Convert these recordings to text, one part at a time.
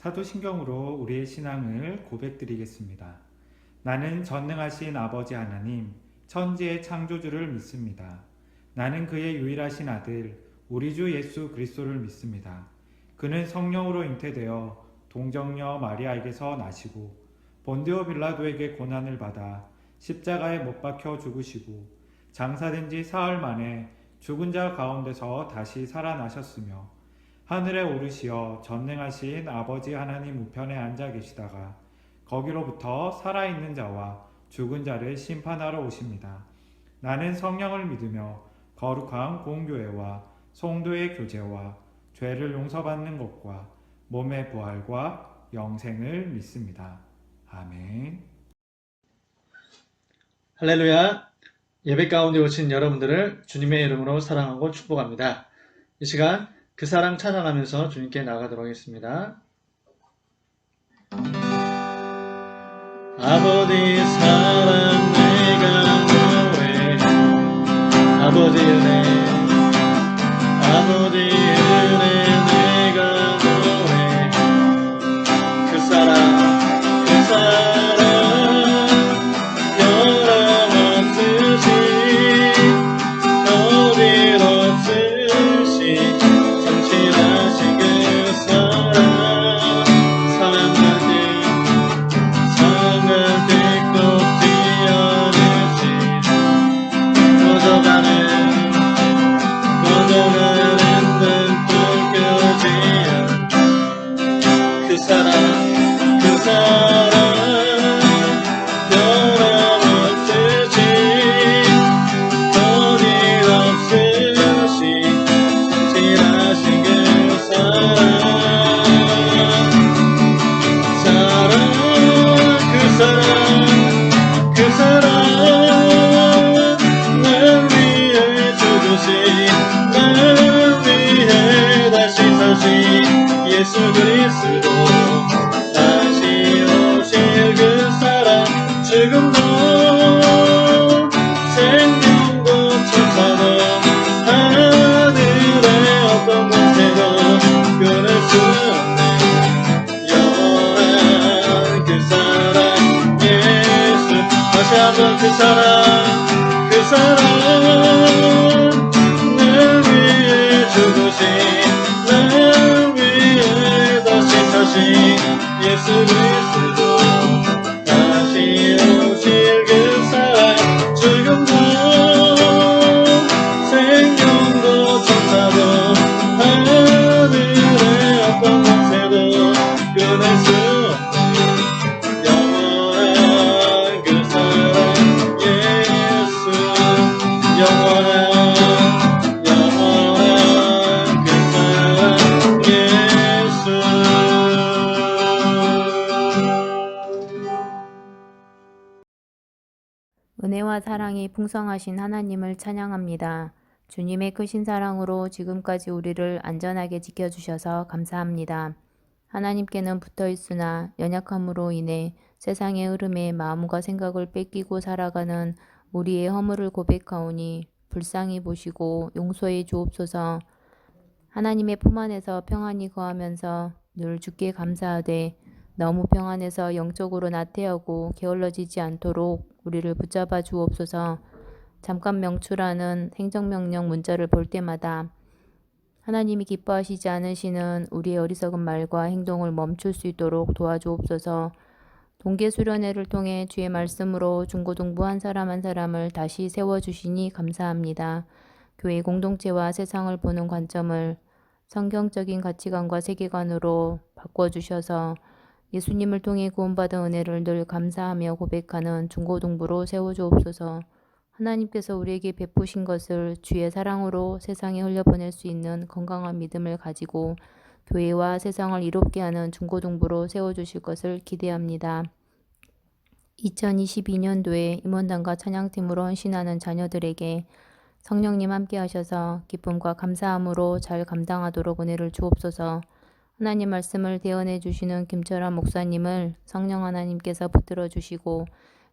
사도신경으로 우리의 신앙을 고백드리겠습니다. 나는 전능하신 아버지 하나님, 천지의 창조주를 믿습니다. 나는 그의 유일하신 아들, 우리 주 예수 그리스도를 믿습니다. 그는 성령으로 잉태되어 동정녀 마리아에게서 나시고 본디오 빌라도에게 고난을 받아 십자가에 못 박혀 죽으시고 장사된 지 사흘 만에 죽은 자 가운데서 다시 살아나셨으며 하늘에 오르시어 전능하신 아버지 하나님 우편에 앉아 계시다가 거기로부터 살아있는 자와 죽은 자를 심판하러 오십니다. 나는 성령을 믿으며 거룩한 공교회와 성도의 교제와 죄를 용서받는 것과 몸의 부활과 영생을 믿습니다. 아멘. 할렐루야. 예배 가운데 오신 여러분들을 주님의 이름으로 사랑하고 축복합니다. 이 시간 그 사랑 찬양하면서 주님께 나가도록 하겠습니다. 아버지 사랑 내가 너의 아버지 은혜 내가 너의 그 사랑 예수 그리스도 다시 오실 그 사랑 지금도 생명도 천사도 하늘의 어떤 곳에도 끊을 수 없는 영원한 그 사랑 예수 다시 한번 그 사랑 늘 위해 죽으신 예수 그리스도 다시 오실 그 사랑 지금도 생명도 천사도 하늘의 어떤 곳에도 끊을 수 없는 영원한 그 사랑 예수 영원한 그 사랑 예수 은혜와 사랑이 풍성하신 하나님을 찬양합니다. 주님의 크신 사랑으로 지금까지 우리를 안전하게 지켜주셔서 감사합니다. 하나님께는 붙어있으나 연약함으로 인해 세상의 흐름에 마음과 생각을 뺏기고 살아가는 우리의 허물을 고백하오니 불쌍히 보시고 용서해 주옵소서. 하나님의 품 안에서 평안히 거하면서 늘 주께 감사하되 너무 평안해서 영적으로 나태하고 게을러지지 않도록 우리를 붙잡아 주옵소서. 잠깐 명출하는 행정명령 문자를 볼 때마다 하나님이 기뻐하시지 않으시는 우리의 어리석은 말과 행동을 멈출 수 있도록 도와주옵소서. 동계수련회를 통해 주의 말씀으로 중고등부 한 사람 한 사람을 다시 세워주시니 감사합니다. 교회 공동체와 세상을 보는 관점을 성경적인 가치관과 세계관으로 바꿔주셔서 예수님을 통해 구원받은 은혜를 늘 감사하며 고백하는 중고등부로 세워주옵소서. 하나님께서 우리에게 베푸신 것을 주의 사랑으로 세상에 흘려보낼 수 있는 건강한 믿음을 가지고 교회와 세상을 이롭게 하는 중고등부로 세워주실 것을 기대합니다. 2022년도에 임원단과 찬양팀으로 헌신하는 자녀들에게 성령님 함께 하셔서 기쁨과 감사함으로 잘 감당하도록 은혜를 주옵소서. 하나님 말씀을 대언해 주시는 김철환 목사님을 성령 하나님께서 붙들어 주시고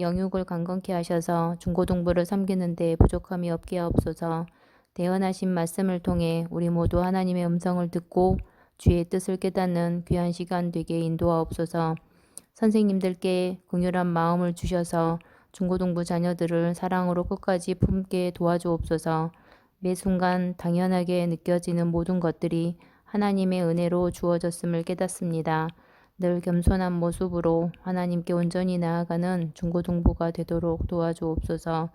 영육을 강건케 하셔서 중고등부를 섬기는 데 부족함이 없게 하옵소서. 대언하신 말씀을 통해 우리 모두 하나님의 음성을 듣고 주의 뜻을 깨닫는 귀한 시간 되게 인도하옵소서. 선생님들께 긍휼한 마음을 주셔서 중고등부 자녀들을 사랑으로 끝까지 품게 도와주옵소서. 매 순간 당연하게 느껴지는 모든 것들이 하나님의 은혜로 주어졌음을 깨닫습니다. 늘 겸손한 모습으로 하나님께 온전히 나아가는 중고등부가 되도록 도와주옵소서.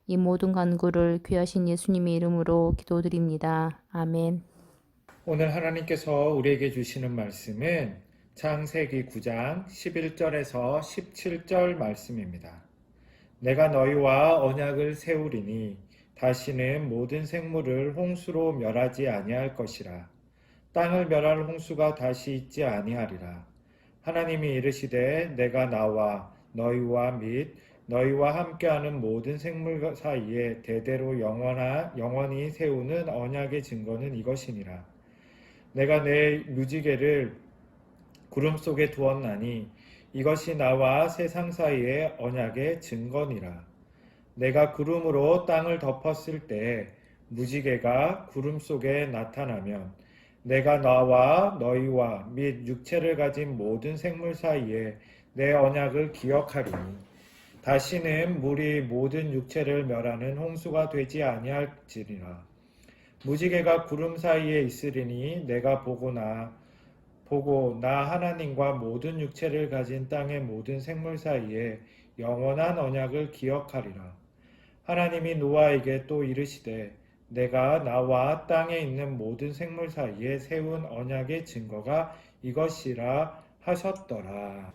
이 모든 간구를 귀하신 예수님의 이름으로 기도드립니다. 아멘. 오늘 하나님께서 우리에게 주시는 말씀은 창세기 9장 11절에서 17절 말씀입니다. 내가 너희와 언약을 세우리니 다시는 모든 생물을 홍수로 멸하지 아니할 것이라. 땅을 멸할 홍수가 다시 있지 아니하리라. 하나님이 이르시되 내가 나와 너희와 및 너희와 함께하는 모든 생물 사이에 대대로 영원히 세우는 언약의 증거는 이것이니라. 내가 내 무지개를 구름 속에 두었나니 이것이 나와 세상 사이의 언약의 증거니라. 내가 구름으로 땅을 덮었을 때 무지개가 구름 속에 나타나면 내가 나와 너희와 및 육체를 가진 모든 생물 사이에 내 언약을 기억하리니 다시는 물이 모든 육체를 멸하는 홍수가 되지 아니할지니라. 무지개가 구름 사이에 있으리니 내가 보고 나 하나님과 모든 육체를 가진 땅의 모든 생물 사이에 영원한 언약을 기억하리라. 하나님이 노아에게 또 이르시되 내가 나와 땅에 있는 모든 생물 사이에 세운 언약의 증거가 이것이라 하셨더라.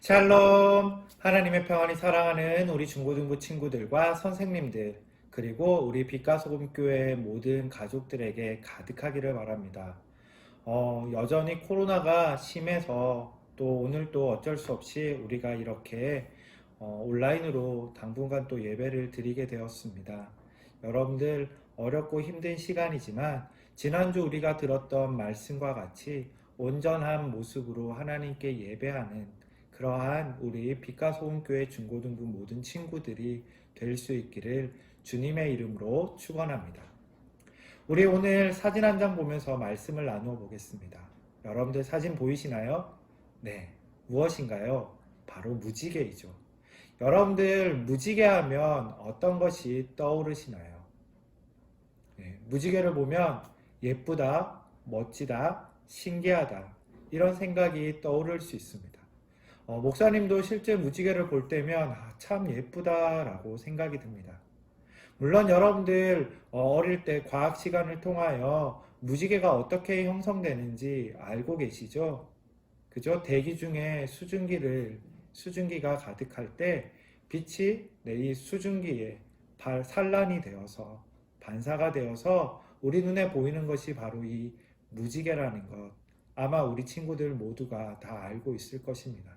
샬롬! 하나님의 평안이 사랑하는 우리 중고등부 친구들과 선생님들 그리고 우리 빛과소금교회 모든 가족들에게 가득하기를 바랍니다. 여전히 코로나가 심해서 또 오늘 또 어쩔 수 없이 우리가 이렇게 온라인으로 당분간 또 예배를 드리게 되었습니다. 여러분들 어렵고 힘든 시간이지만 지난주 우리가 들었던 말씀과 같이 온전한 모습으로 하나님께 예배하는 그러한 우리 빛과소금교회 중고등부 모든 친구들이 될 수 있기를 주님의 이름으로 축원합니다. 우리 오늘 사진 한 장 보면서 말씀을 나누어 보겠습니다. 여러분들 사진 보이시나요? 네, 무엇인가요? 바로 무지개이죠. 여러분들 무지개 하면 어떤 것이 떠오르시나요? 네, 무지개를 보면 예쁘다, 멋지다, 신기하다 이런 생각이 떠오를 수 있습니다. 목사님도 실제 무지개를 볼 때면 참 예쁘다라고 생각이 듭니다. 물론 여러분들 어릴 때 과학 시간을 통하여 무지개가 어떻게 형성되는지 알고 계시죠? 그죠? 대기 중에 수증기가 가득할 때 빛이 이 수증기에 산란이 되어서 반사가 되어서 우리 눈에 보이는 것이 바로 이 무지개라는 것 아마 우리 친구들 모두가 다 알고 있을 것입니다.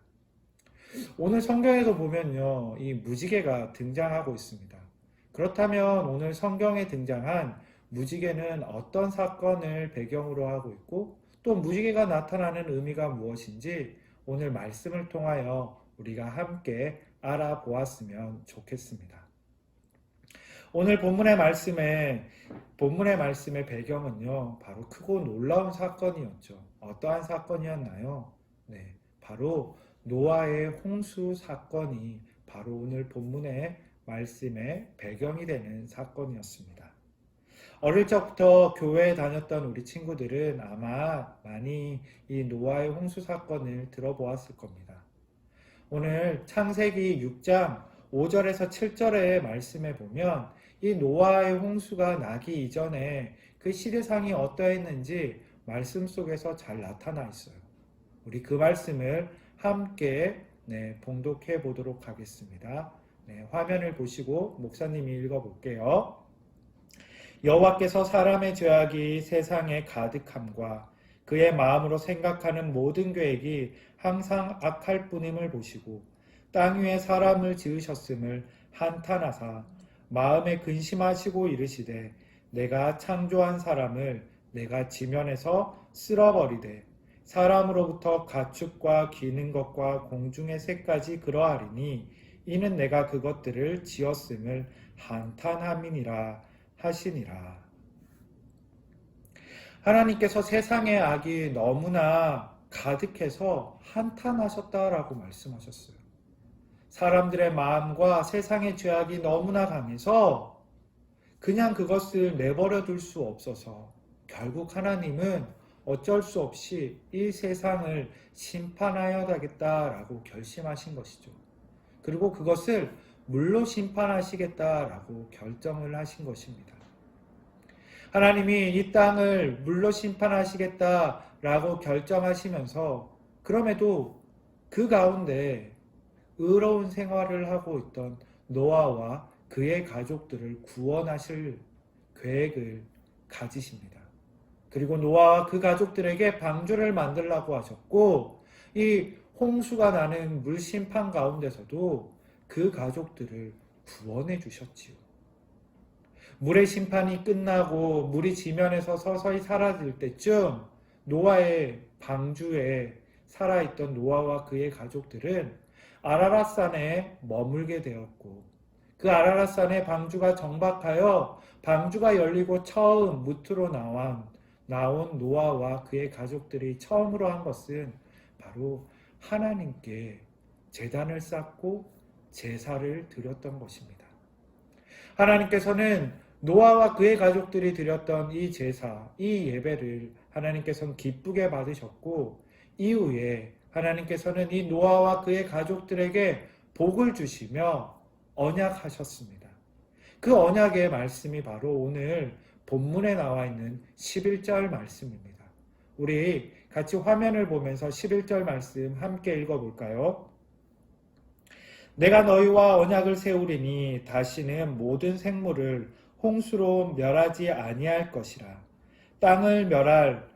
오늘 성경에도 보면요, 이 무지개가 등장하고 있습니다. 그렇다면 오늘 성경에 등장한 무지개는 어떤 사건을 배경으로 하고 있고 또 무지개가 나타나는 의미가 무엇인지 오늘 말씀을 통하여 우리가 함께 알아보았으면 좋겠습니다. 오늘 본문의 말씀의 배경은요, 바로 크고 놀라운 사건이었죠. 어떠한 사건이었나요? 네, 바로 노아의 홍수 사건이 바로 오늘 본문의 말씀의 배경이 되는 사건이었습니다. 어릴 적부터 교회에 다녔던 우리 친구들은 아마 많이 이 노아의 홍수 사건을 들어보았을 겁니다. 오늘 창세기 6장 5절에서 7절의 말씀에 보면 이 노아의 홍수가 나기 이전에 그 시대상이 어떠했는지 말씀 속에서 잘 나타나 있어요. 우리 그 말씀을 함께 봉독해 보도록 하겠습니다. 화면을 보시고 목사님이 읽어볼게요. 여호와께서 사람의 죄악이 세상에 가득함과 그의 마음으로 생각하는 모든 계획이 항상 악할 뿐임을 보시고 땅 위에 사람을 지으셨음을 한탄하사 마음에 근심하시고 이르시되 내가 창조한 사람을 내가 지면에서 쓸어버리되 사람으로부터 가축과 기는 것과 공중의 새까지 그러하리니 이는 내가 그것들을 지었음을 한탄함이니라 하시니라. 하나님께서 세상의 악이 너무나 가득해서 한탄하셨다라고 말씀하셨어요. 사람들의 마음과 세상의 죄악이 너무나 강해서 그냥 그것을 내버려 둘 수 없어서 결국 하나님은 어쩔 수 없이 이 세상을 심판하여야 하겠다라고 결심하신 것이죠. 그리고 그것을 물로 심판하시겠다라고 결정을 하신 것입니다. 하나님이 이 땅을 물로 심판하시겠다라고 결정하시면서 그럼에도 그 가운데 의로운 생활을 하고 있던 노아와 그의 가족들을 구원하실 계획을 가지십니다. 그리고 노아와 그 가족들에게 방주를 만들라고 하셨고 이 홍수가 나는 물심판 가운데서도 그 가족들을 구원해 주셨지요. 물의 심판이 끝나고 물이 지면에서 서서히 사라질 때쯤 노아의 방주에 살아있던 노아와 그의 가족들은 아라랏산에 머물게 되었고 그 아라랏산에 방주가 정박하여 방주가 열리고 처음 무트로 나온 노아와 그의 가족들이 처음으로 한 것은 바로 하나님께 제단을 쌓고 제사를 드렸던 것입니다. 하나님께서는 노아와 그의 가족들이 드렸던 이 제사, 이 예배를 하나님께서는 기쁘게 받으셨고 이후에 하나님께서는 이 노아와 그의 가족들에게 복을 주시며 언약하셨습니다. 그 언약의 말씀이 바로 오늘 본문에 나와 있는 11절 말씀입니다. 우리 같이 화면을 보면서 11절 말씀 함께 읽어볼까요? 내가 너희와 언약을 세우리니 다시는 모든 생물을 홍수로 멸하지 아니할 것이라. 땅을 멸할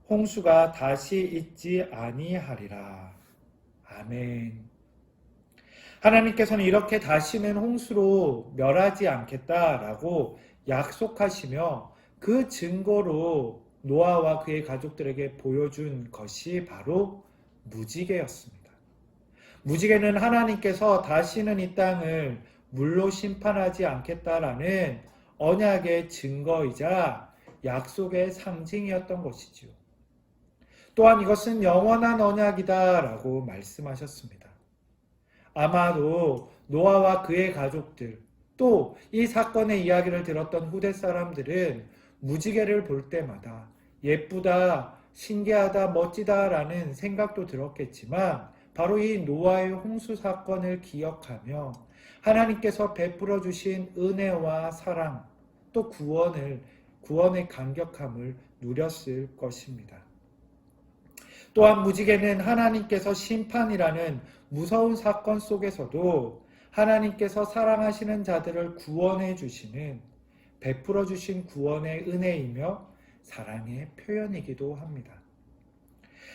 홍수가 다시 있지 아니하리라. 아멘. 하나님께서는 이렇게 다시는 홍수로 멸하지 않겠다라고 약속하시며 그 증거로 노아와 그의 가족들에게 보여준 것이 바로 무지개였습니다. 무지개는 하나님께서 다시는 이 땅을 물로 심판하지 않겠다라는 언약의 증거이자 약속의 상징이었던 것이지요. 또한 이것은 영원한 언약이다라고 말씀하셨습니다. 아마도 노아와 그의 가족들, 또 이 사건의 이야기를 들었던 후대 사람들은 무지개를 볼 때마다 예쁘다, 신기하다, 멋지다라는 생각도 들었겠지만 바로 이 노아의 홍수 사건을 기억하며 하나님께서 베풀어 주신 은혜와 사랑, 또 구원의 감격함을 누렸을 것입니다. 또한 무지개는 하나님께서 심판이라는 무서운 사건 속에서도 하나님께서 사랑하시는 자들을 구원해 주시는 베풀어 주신 구원의 은혜이며 사랑의 표현이기도 합니다.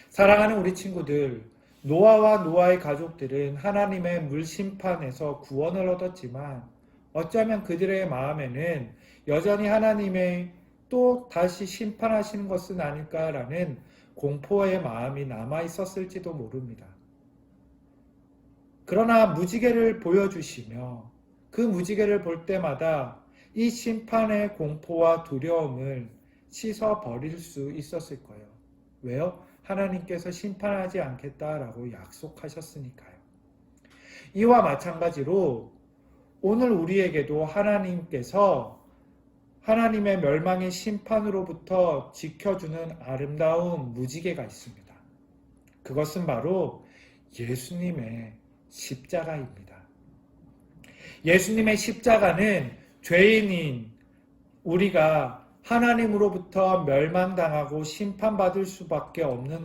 사랑하는 우리 친구들, 노아와 노아의 가족들은 하나님의 물심판에서 구원을 얻었지만 어쩌면 그들의 마음에는 여전히 하나님의 또 다시 심판하시는 것은 아닐까라는 공포의 마음이 남아 있었을지도 모릅니다. 그러나 무지개를 보여주시며 그 무지개를 볼 때마다 이 심판의 공포와 두려움을 씻어버릴 수 있었을 거예요. 왜요? 하나님께서 심판하지 않겠다라고 약속하셨으니까요. 이와 마찬가지로 오늘 우리에게도 하나님께서 하나님의 멸망의 심판으로부터 지켜주는 아름다운 무지개가 있습니다. 그것은 바로 예수님의 십자가입니다. 예수님의 십자가는 죄인인 우리가 하나님으로부터 멸망당하고 심판받을 수밖에 없는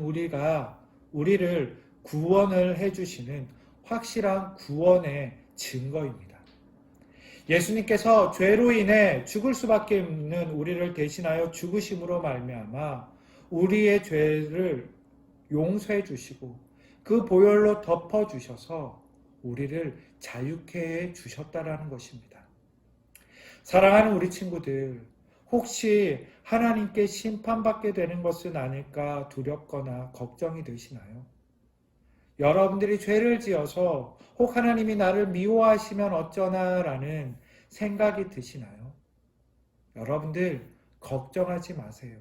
우리를 구원을 해주시는 확실한 구원의 증거입니다. 예수님께서 죄로 인해 죽을 수밖에 없는 우리를 대신하여 죽으심으로 말미암아 우리의 죄를 용서해 주시고 그 보혈로 덮어 주셔서 우리를 자유케 해 주셨다라는 것입니다. 사랑하는 우리 친구들, 혹시 하나님께 심판받게 되는 것은 아닐까 두렵거나 걱정이 되시나요? 여러분들이 죄를 지어서 혹 하나님이 나를 미워하시면 어쩌나 라는 생각이 드시나요? 여러분들 걱정하지 마세요.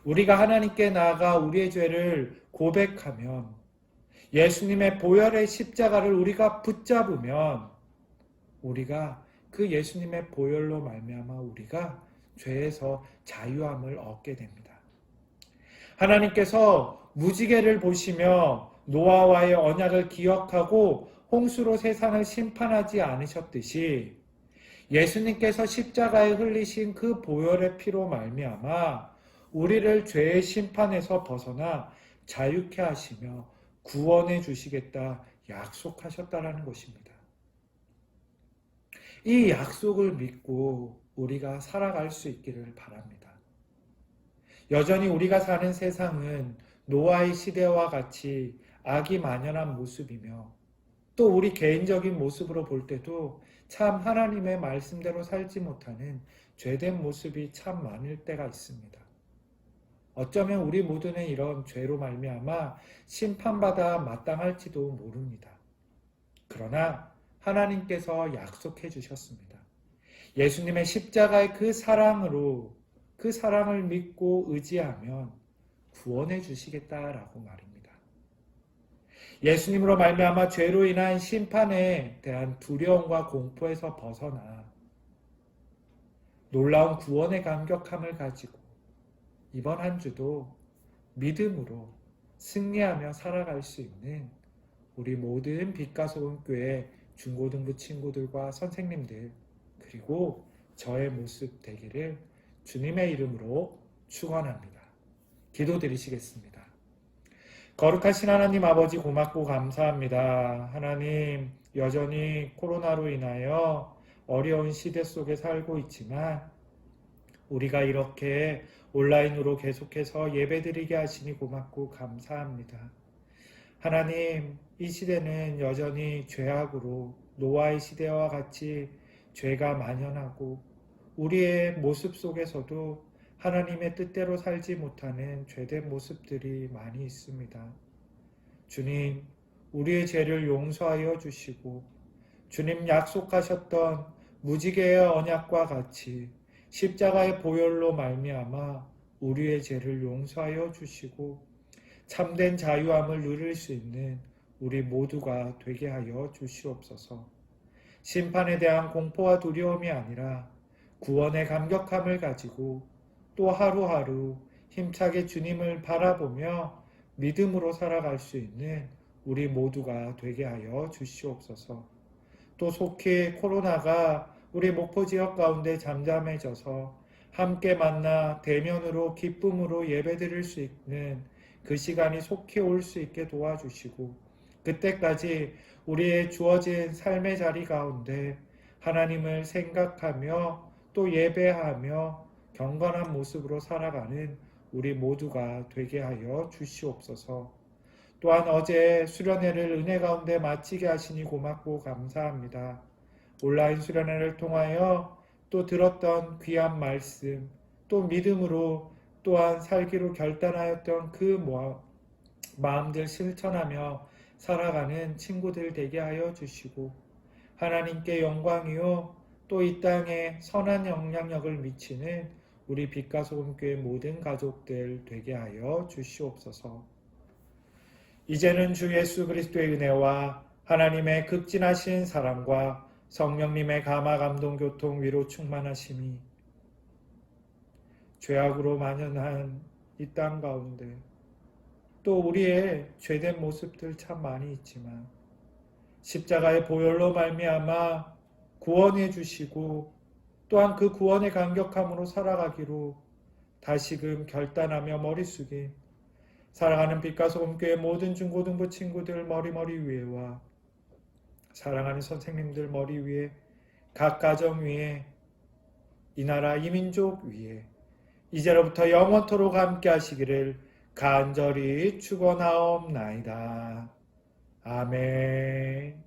우리가 하나님께 나아가 우리의 죄를 고백하면, 예수님의 보혈의 십자가를 우리가 붙잡으면, 우리가 그 예수님의 보혈로 말미암아 우리가 죄에서 자유함을 얻게 됩니다. 하나님께서 무지개를 보시며 노아와의 언약을 기억하고 홍수로 세상을 심판하지 않으셨듯이, 예수님께서 십자가에 흘리신 그 보혈의 피로 말미암아 우리를 죄의 심판에서 벗어나 자유케 하시며 구원해 주시겠다 약속하셨다라는 것입니다. 이 약속을 믿고 우리가 살아갈 수 있기를 바랍니다. 여전히 우리가 사는 세상은 노아의 시대와 같이 악이 만연한 모습이며, 또 우리 개인적인 모습으로 볼 때도 참 하나님의 말씀대로 살지 못하는 죄된 모습이 참 많을 때가 있습니다. 어쩌면 우리 모두는 이런 죄로 말미암아 심판받아 마땅할지도 모릅니다. 그러나 하나님께서 약속해 주셨습니다. 예수님의 십자가의 그 사랑으로, 그 사랑을 믿고 의지하면 구원해 주시겠다라고 말입니다. 예수님으로 말미암아 죄로 인한 심판에 대한 두려움과 공포에서 벗어나 놀라운 구원의 감격함을 가지고 이번 한 주도 믿음으로 승리하며 살아갈 수 있는 우리 모든 빛과 소금 교회 중고등부 친구들과 선생님들, 그리고 저의 모습 되기를 주님의 이름으로 축원합니다. 기도드리시겠습니다. 거룩하신 하나님 아버지, 고맙고 감사합니다. 하나님, 여전히 코로나로 인하여 어려운 시대 속에 살고 있지만 우리가 이렇게 온라인으로 계속해서 예배드리게 하시니 고맙고 감사합니다. 하나님, 이 시대는 여전히 죄악으로 노아의 시대와 같이 죄가 만연하고 우리의 모습 속에서도 하나님의 뜻대로 살지 못하는 죄된 모습들이 많이 있습니다. 주님, 우리의 죄를 용서하여 주시고 주님 약속하셨던 무지개의 언약과 같이 십자가의 보혈로 말미암아 우리의 죄를 용서하여 주시고 참된 자유함을 누릴 수 있는 우리 모두가 되게 하여 주시옵소서. 심판에 대한 공포와 두려움이 아니라 구원의 감격함을 가지고 또 하루하루 힘차게 주님을 바라보며 믿음으로 살아갈 수 있는 우리 모두가 되게 하여 주시옵소서. 또 속히 코로나가 우리 목포 지역 가운데 잠잠해져서 함께 만나 대면으로 기쁨으로 예배드릴 수 있는 그 시간이 속히 올 수 있게 도와주시고, 그때까지 우리의 주어진 삶의 자리 가운데 하나님을 생각하며 또 예배하며 경건한 모습으로 살아가는 우리 모두가 되게 하여 주시옵소서. 또한 어제 수련회를 은혜 가운데 마치게 하시니 고맙고 감사합니다. 온라인 수련회를 통하여 또 들었던 귀한 말씀, 또 믿음으로 또한 살기로 결단하였던 그 마음들 실천하며 살아가는 친구들 되게 하여 주시고, 하나님께 영광이요 또 이 땅에 선한 영향력을 미치는 우리 빛과 소금 교회 모든 가족들 되게 하여 주시옵소서. 이제는 주 예수 그리스도의 은혜와 하나님의 극진하신 사랑과 성령님의 감화 감동 교통 위로 충만하심이 죄악으로 만연한 이 땅 가운데 또 우리의 죄된 모습들 참 많이 있지만 십자가의 보혈로 말미암아 구원해 주시고 또한 그 구원의 감격함으로 살아가기로 다시금 결단하며 머리 숙인 사랑하는 빛과 소금 교회 모든 중고등부 친구들 머리 위에와 사랑하는 선생님들 머리 위에, 각 가정 위에, 이 나라 이 민족 위에 이제로부터 영원토록 함께 하시기를 간절히 축원하옵나이다. 아멘.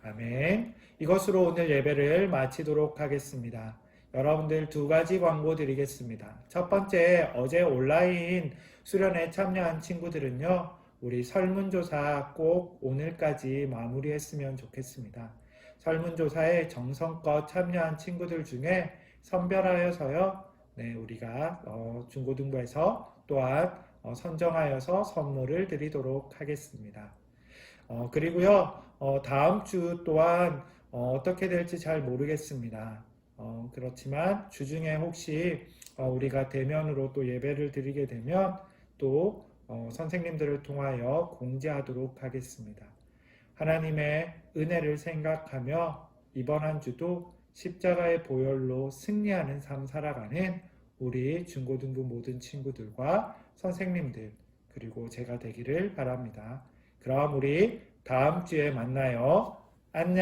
아멘. 이것으로 오늘 예배를 마치도록 하겠습니다. 여러분들 두 가지 광고 드리겠습니다. 첫 번째, 어제 온라인 수련회 참여한 친구들은요, 우리 설문조사 꼭 오늘까지 마무리했으면 좋겠습니다. 설문조사에 정성껏 참여한 친구들 중에 선별하여서요, 네, 우리가 중고등부에서 또한 선정하여서 선물을 드리도록 하겠습니다. 그리고요, 다음 주 또한 어떻게 될지 잘 모르겠습니다. 그렇지만 주중에 혹시 우리가 대면으로 또 예배를 드리게 되면 또 선생님들을 통하여 공지하도록 하겠습니다. 하나님의 은혜를 생각하며 이번 한 주도 십자가의 보혈로 승리하는 삶 살아가는 우리 중고등부 모든 친구들과 선생님들 그리고 제가 되기를 바랍니다. 그럼 우리 다음 주에 만나요. 안녕.